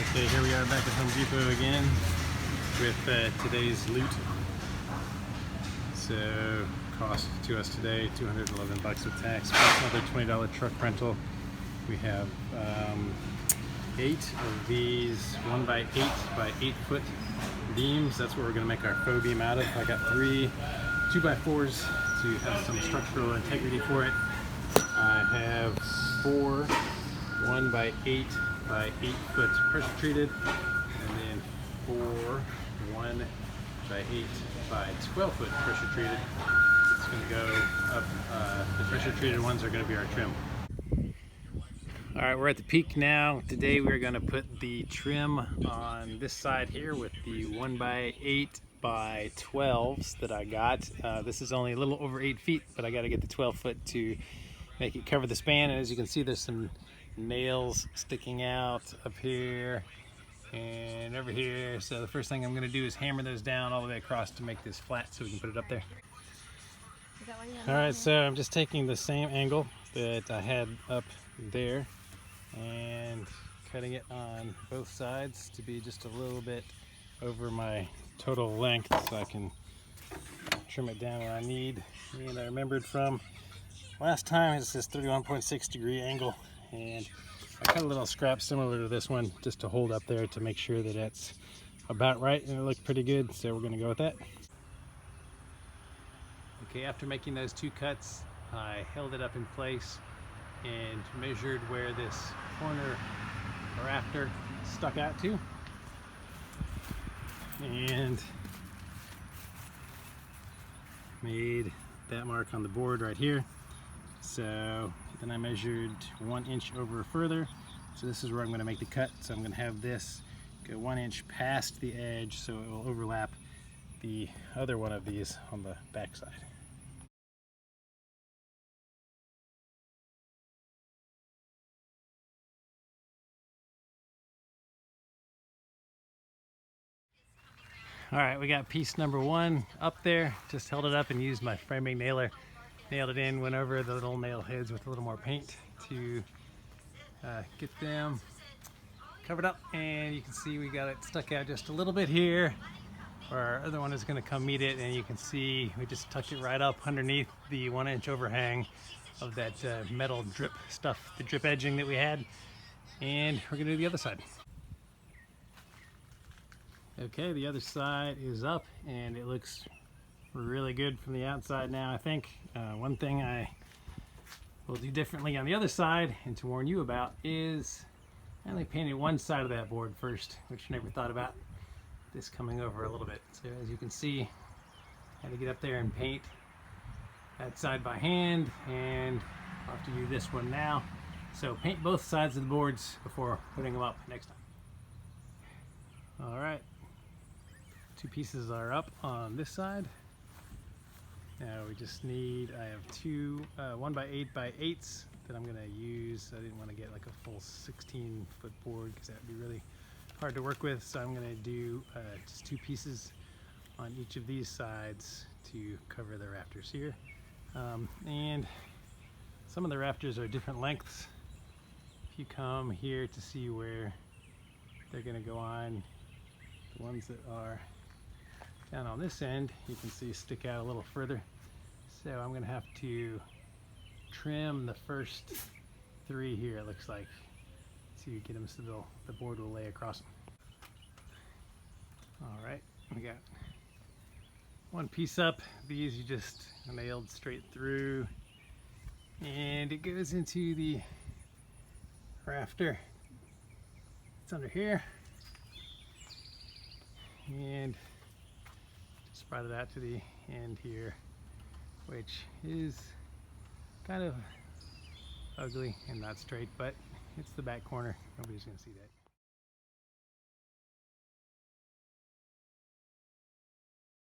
Okay, here we are back at Home Depot again with today's loot. So, cost to us today $211 with tax, plus another $20 truck rental. We have 8 of these 1x8 by 8 foot beams. That's what we're going to make our faux beam out of. I got 3 2x4s to have some structural integrity for it. I have 4 1x8 by 8 foot pressure treated, and then 4 1x8 by 12 foot pressure treated. It's going to go up. The pressure treated ones are going to be our trim. Alright, we're at the peak now. Today we're going to put the trim on this side here with the 1x8 by 12s that I got. This is only a little over 8 feet, but I got to get the 12 foot to make it cover the span. And as you can see, there's some nails sticking out up here and over here. So the first thing I'm going to do is hammer those down all the way across to make this flat so we can put it up there. Alright, so I'm just taking the same angle that I had up there and cutting it on both sides to be just a little bit over my total length so I can trim it down where I need. And I remembered from last time, it's this 31.6 degree angle, and I cut a little scrap similar to this one just to hold up there to make sure that it's about right, and it looked pretty good, so we're going to go with that. Okay, after making those 2 cuts, I held it up in place and measured where this corner rafter stuck out to, and made that mark on the board right here. So then I measured 1 inch over further, so this is where I'm going to make the cut. So I'm going to have this go 1 inch past the edge so it will overlap the other one of these on the back side. Alright, we got piece number 1 up there. Just held it up and used my framing nailer. Nailed it in, went over the little nail heads with a little more paint to get them covered up. And you can see we got it stuck out just a little bit here. Our other one is going to come meet it, and you can see we just tucked it right up underneath the 1 inch overhang of that metal drip stuff, the drip edging that we had. And we're going to do the other side. Okay, the other side is up and it looks really good from the outside now. I think one thing I will do differently on the other side, and to warn you about, is I only painted one side of that board first, which I never thought about this coming over a little bit. So as you can see, I had to get up there and paint that side by hand, and I'll have to do this one now. So paint both sides of the boards before putting them up next time. All right. 2 pieces are up on this side. Now we just need, I have 2 1x8 by 8s that I'm going to use. I didn't want to get like a full 16 foot board because that would be really hard to work with. So I'm going to do just 2 pieces on each of these sides to cover the rafters here. And some of the rafters are different lengths. If you come here to see where they're going to go on, the ones that are down on this end, you can see stick out a little further. So I'm going to have to trim the first 3 here, it looks like, to get them so the board will lay across them. Alright, we got 1 piece up. These you just nailed straight through, and it goes into the rafter. It's under here, and spread it out to the end here, which is kind of ugly and not straight, but it's the back corner. Nobody's gonna see that.